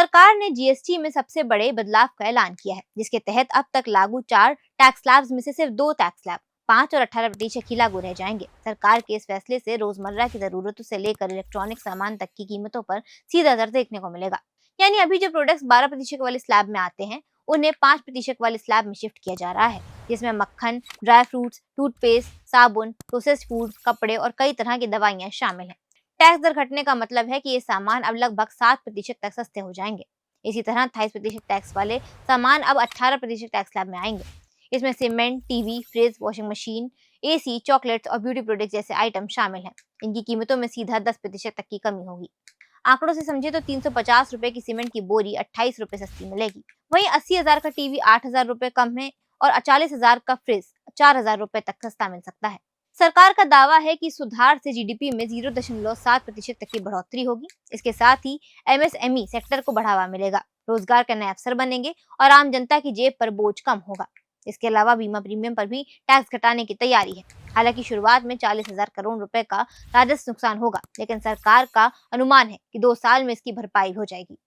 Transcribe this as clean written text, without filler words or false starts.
सरकार ने जीएसटी में सबसे बड़े बदलाव का ऐलान किया है, जिसके तहत अब तक लागू 4 टैक्स स्लैब्स में से सिर्फ 2 टैक्स स्लैब 5 और 18% ही लागू रह जाएंगे। सरकार के इस फैसले से रोजमर्रा की जरूरतों से लेकर इलेक्ट्रॉनिक सामान तक की कीमतों पर सीधा असर देखने को मिलेगा। यानी अभी जो प्रोडक्ट्स 12% वाले स्लैब में आते हैं, उन्हें 5% वाले स्लैब में शिफ्ट किया जा रहा है, जिसमें मक्खन, ड्राई फ्रूट्स, टूथपेस्ट, साबुन, प्रोसेस्ड फूड, कपड़े और कई तरह की दवाइयां शामिल हैं। टैक्स दर घटने का मतलब है कि ये सामान अब लगभग 7% तक सस्ते हो जाएंगे। इसी तरह 28% टैक्स वाले सामान अब 18% टैक्स स्लैब में आएंगे। इसमें cement, TV, fridge, washing machine, AC, chocolates और ब्यूटी प्रोडक्ट्स जैसे आइटम शामिल हैं। इनकी कीमतों में सीधा 10% तक की कमी होगी। आंकड़ों से समझे तो 350 रुपए की सीमेंट की बोरी 28 रुपए सस्ती मिलेगी। वहीं 80,000 का टीवी 8,000 रुपए कम है और 40,000 का फ्रिज 4,000 रुपए तक सस्ता मिल सकता है। सरकार का दावा है कि सुधार से जीडीपी में 0.7% तक की बढ़ोतरी होगी। इसके साथ ही एमएसएमई सेक्टर को बढ़ावा मिलेगा, रोजगार के नए अवसर बनेंगे और आम जनता की जेब पर बोझ कम होगा। इसके अलावा बीमा प्रीमियम पर भी टैक्स घटाने की तैयारी है। हालांकि शुरुआत में 40,000 करोड़ रुपए का राजस्व नुकसान होगा, लेकिन सरकार का अनुमान है कि 2 साल में इसकी भरपाई हो जाएगी।